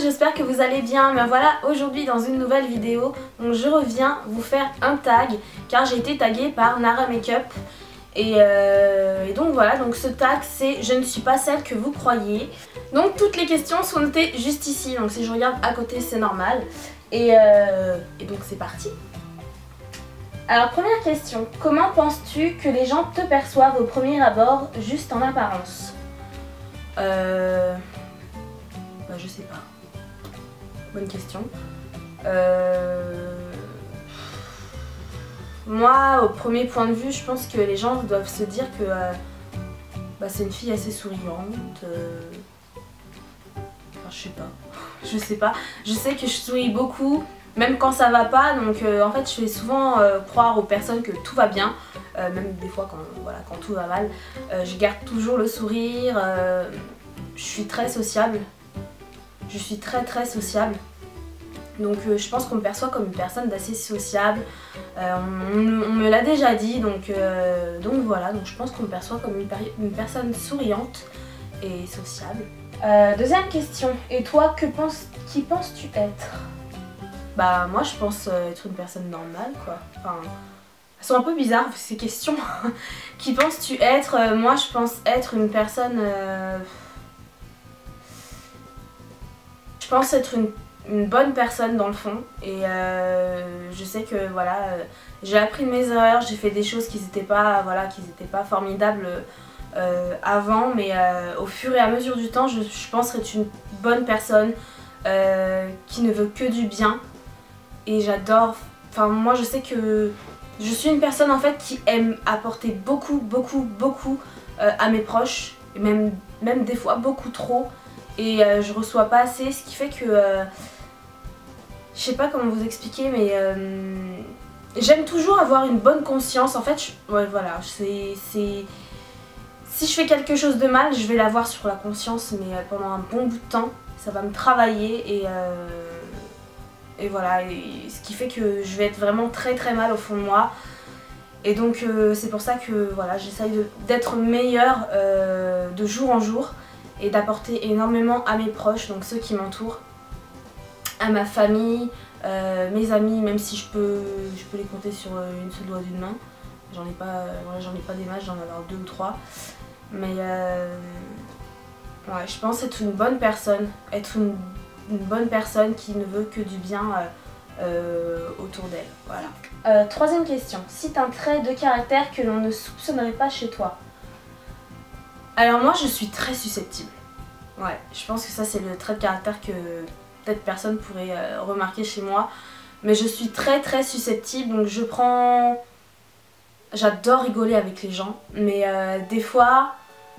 j'espère que vous allez bien. Mais voilà, aujourd'hui dans une nouvelle vidéo, donc je reviens vous faire un tag car j'ai été taguée par Nara Makeup. Et donc voilà, donc ce tag c'est je ne suis pas celle que vous croyez. Donc toutes les questions sont notées juste ici, donc si je regarde à côté c'est normal. Et donc c'est parti. Alors première question, comment penses-tu que les gens te perçoivent au premier abord, juste en apparence? Je sais pas. Bonne question. Moi, au premier point de vue, je pense que les gens doivent se dire que c'est une fille assez souriante. Enfin, je sais pas. Je sais que je souris beaucoup, même quand ça va pas. Donc en fait, je fais souvent croire aux personnes que tout va bien. Même des fois quand tout va mal. Je garde toujours le sourire. Je suis très sociable. Je suis très sociable. Donc je pense qu'on me perçoit comme une personne d'assez sociable. On me l'a déjà dit, donc voilà. Donc je pense qu'on me perçoit comme une personne souriante et sociable. Deuxième question. Et toi, qui penses-tu être? Bah moi je pense être une personne normale quoi. Enfin, elles sont un peu bizarres ces questions. Qui penses-tu être? Moi je pense être une personne... Je pense être une bonne personne dans le fond. Et je sais que voilà, j'ai appris de mes erreurs, j'ai fait des choses qui n'étaient pas, formidables avant. Mais au fur et à mesure du temps, je pense être une bonne personne qui ne veut que du bien. Et j'adore, enfin moi je sais que je suis une personne en fait qui aime apporter beaucoup à mes proches. Et même des fois beaucoup trop. Et je reçois pas assez, ce qui fait que... je sais pas comment vous expliquer, mais j'aime toujours avoir une bonne conscience. En fait, si je fais quelque chose de mal, je vais l'avoir sur la conscience, mais pendant un bon bout de temps, ça va me travailler et voilà. Et ce qui fait que je vais être vraiment très mal au fond de moi. Et donc c'est pour ça que voilà, j'essaye d'être meilleure de jour en jour. Et d'apporter énormément à mes proches, donc ceux qui m'entourent, à ma famille, mes amis, même si je peux les compter sur une seule doigt d'une main. J'en ai pas des masses, j'en ai avoir 2 ou 3. Mais ouais, je pense être une bonne personne, une bonne personne qui ne veut que du bien autour d'elle. Voilà. Troisième question, cite un trait de caractère que l'on ne soupçonnerait pas chez toi. Alors moi je suis très susceptible. Ouais, je pense que ça c'est le trait de caractère que peut-être personne pourrait remarquer chez moi. Mais je suis très susceptible, donc j'adore rigoler avec les gens. Mais des fois,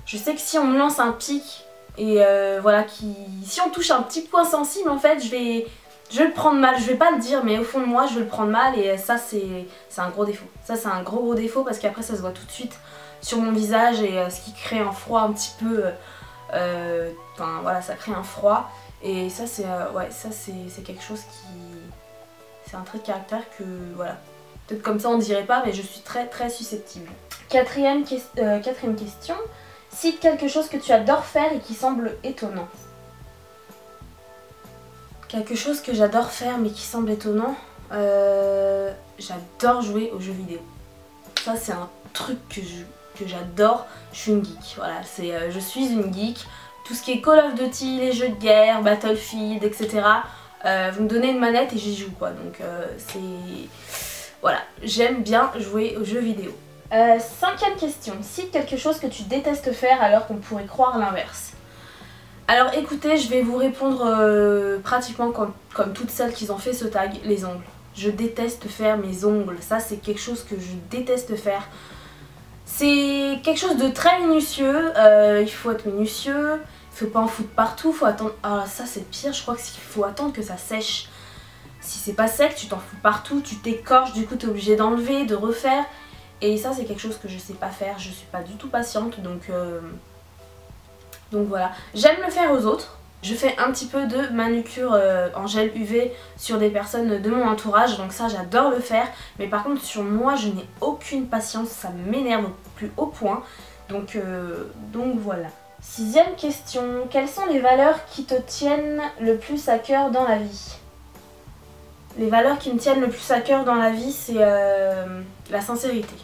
je sais que si on me lance un pic et si on touche un petit point sensible en fait, je vais le prendre mal. Je vais pas le dire mais au fond de moi je vais le prendre mal et ça c'est un gros défaut. Ça c'est un gros défaut parce qu'après ça se voit tout de suite sur mon visage et ce qui crée un froid un petit peu, ça crée un froid et ça c'est quelque chose c'est un trait de caractère que voilà, peut-être comme ça on dirait pas mais je suis très susceptible. Quatrième question, cite quelque chose que tu adores faire et qui semble étonnant. Quelque chose que j'adore faire mais qui semble étonnant, j'adore jouer aux jeux vidéo. Ça c'est un truc que j'adore, je suis une geek, voilà, je suis une geek, tout ce qui est Call of Duty, les jeux de guerre, Battlefield, etc. Vous me donnez une manette et j'y joue quoi, donc voilà, j'aime bien jouer aux jeux vidéo. Cinquième question, cite quelque chose que tu détestes faire alors qu'on pourrait croire l'inverse. Alors écoutez, je vais vous répondre pratiquement comme toutes celles qui ont fait ce tag, les ongles. Je déteste faire mes ongles, ça c'est quelque chose que je déteste faire. C'est quelque chose de très minutieux, il faut être minutieux, il faut pas en foutre partout, faut attendre... Ah ça c'est pire, je crois qu'il faut attendre que ça sèche. Si c'est pas sec, tu t'en fous partout, tu t'écorches, du coup t'es obligé d'enlever, de refaire. Et ça c'est quelque chose que je sais pas faire, je suis pas du tout patiente, donc voilà. J'aime le faire aux autres. Je fais un petit peu de manucure en gel UV sur des personnes de mon entourage, donc ça j'adore le faire. Mais par contre sur moi je n'ai aucune patience, ça m'énerve au plus haut point. Donc voilà. 6e question. Quelles sont les valeurs qui te tiennent le plus à cœur dans la vie? Les valeurs qui me tiennent le plus à cœur dans la vie, c'est la sincérité.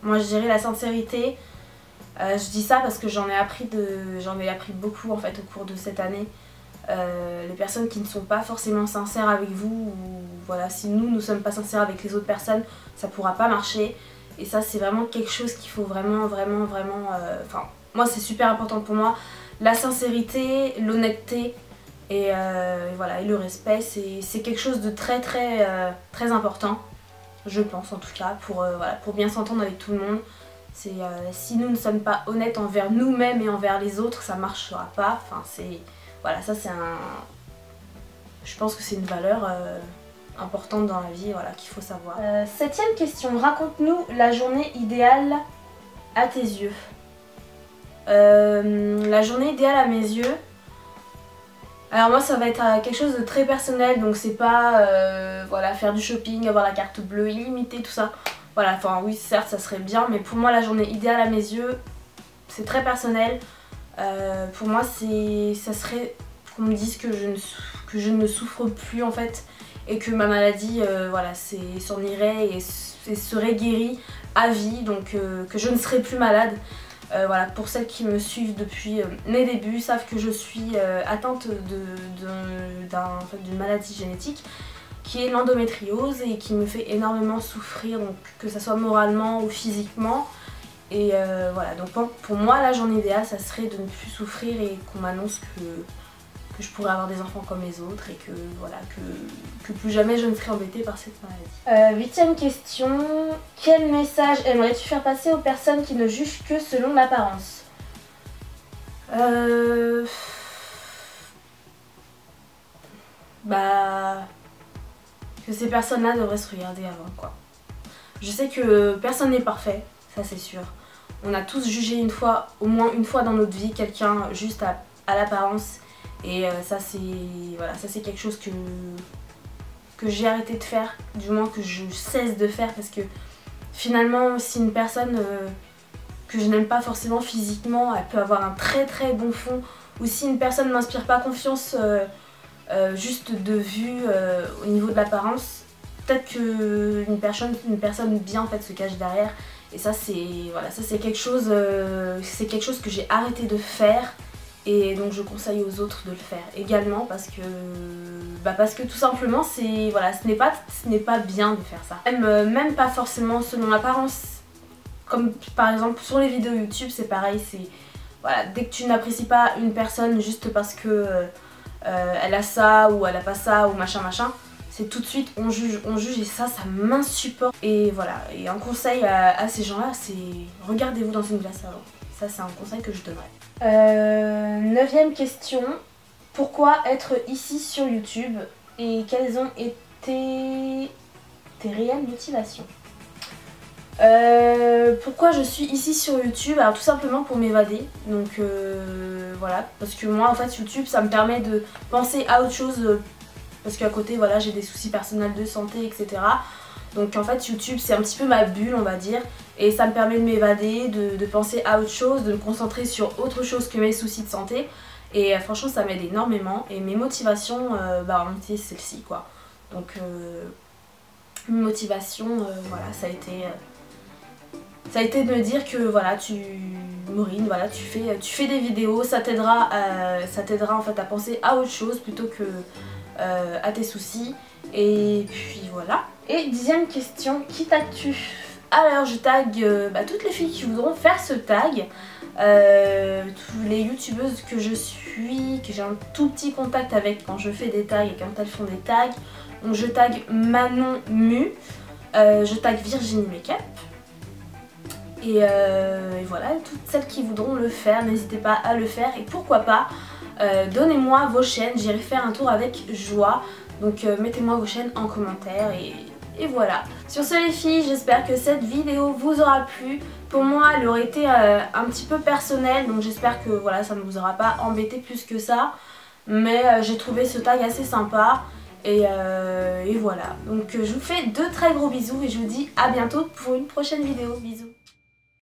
Moi je dirais la sincérité. Je dis ça parce que j'en ai appris beaucoup en fait au cours de cette année. Les personnes qui ne sont pas forcément sincères avec vous, ou voilà, si nous ne sommes pas sincères avec les autres personnes, ça pourra pas marcher. Et ça c'est vraiment quelque chose qu'il faut vraiment, enfin moi c'est super important pour moi. La sincérité, l'honnêteté et voilà, et le respect, c'est quelque chose de très important, je pense en tout cas, voilà, pour bien s'entendre avec tout le monde. Si nous ne sommes pas honnêtes envers nous-mêmes et envers les autres, ça marchera pas. Enfin, voilà, ça c'est je pense que c'est une valeur importante dans la vie, voilà, qu'il faut savoir. 7e question, raconte-nous la journée idéale à tes yeux. La journée idéale à mes yeux, alors moi ça va être quelque chose de très personnel, donc c'est pas voilà, faire du shopping, avoir la carte bleue illimitée, tout ça. Voilà, enfin oui certes ça serait bien, mais pour moi la journée idéale à mes yeux, c'est très personnel. Pour moi ça serait qu'on me dise que je ne souffre plus en fait, et que ma maladie voilà, s'en irait et serait guérie à vie, donc que je ne serai plus malade. Voilà, pour celles qui me suivent depuis mes débuts savent que je suis atteinte d'une maladie génétique qui est l'endométriose et qui me fait énormément souffrir, donc que ce soit moralement ou physiquement. Et voilà, donc pour moi la journée idéale ça serait de ne plus souffrir et qu'on m'annonce que je pourrais avoir des enfants comme les autres et que voilà, que plus jamais je ne serai embêtée par cette maladie. 8e question, quel message aimerais-tu faire passer aux personnes qui ne jugent que selon l'apparence? Bah, que ces personnes-là devraient se regarder avant, quoi. Je sais que personne n'est parfait, ça c'est sûr. On a tous jugé une fois, au moins une fois dans notre vie, quelqu'un juste à l'apparence. Et ça c'est voilà, ça c'est quelque chose que j'ai arrêté de faire, du moins que je cesse de faire, parce que finalement si une personne que je n'aime pas forcément physiquement, elle peut avoir un très bon fond, ou si une personne ne m'inspire pas confiance juste de vue au niveau de l'apparence, peut-être qu'une personne bien en fait se cache derrière. Et ça c'est voilà, ça c'est quelque chose que j'ai arrêté de faire. Et donc je conseille aux autres de le faire également parce que tout simplement voilà, ce n'est pas bien de faire ça. Même pas forcément selon l'apparence, comme par exemple sur les vidéos YouTube c'est pareil, voilà, dès que tu n'apprécies pas une personne juste parce que elle a ça ou elle a pas ça ou machin, c'est tout de suite on juge et ça m'insupporte. Et voilà, et un conseil à ces gens là, c'est regardez-vous dans une glace avant. Ça c'est un conseil que je donnerais. 9e question, pourquoi être ici sur YouTube et quelles ont été tes réelles motivations? Pourquoi je suis ici sur YouTube? Alors tout simplement pour m'évader, donc voilà, parce que moi en fait YouTube ça me permet de penser à autre chose, parce qu'à côté voilà j'ai des soucis personnels de santé etc. Donc en fait YouTube c'est un petit peu ma bulle on va dire, et ça me permet de m'évader, de penser à autre chose, de me concentrer sur autre chose que mes soucis de santé. Et franchement ça m'aide énormément, et mes motivations bah en fait celle-ci quoi. Donc mes motivations voilà, ça a été de me dire que voilà, Maureen, voilà, tu fais des vidéos, ça t'aidera en fait à penser à autre chose plutôt que à tes soucis. Et puis voilà. Et 10e question, qui tagues-tu? Alors je tag toutes les filles qui voudront faire ce tag, toutes les youtubeuses que je suis, que j'ai un tout petit contact avec quand je fais des tags et quand elles font des tags. Donc je tag Manon Mu, je tag Virginie Makeup. Et voilà, toutes celles qui voudront le faire, n'hésitez pas à le faire. Et pourquoi pas, donnez-moi vos chaînes, j'irai faire un tour avec joie. Donc mettez-moi vos chaînes en commentaire et voilà. Sur ce les filles, j'espère que cette vidéo vous aura plu. Pour moi elle aurait été un petit peu personnelle, donc j'espère que voilà, ça ne vous aura pas embêté plus que ça. Mais j'ai trouvé ce tag assez sympa. Et voilà, donc je vous fais de très gros bisous et je vous dis à bientôt pour une prochaine vidéo. Bisous.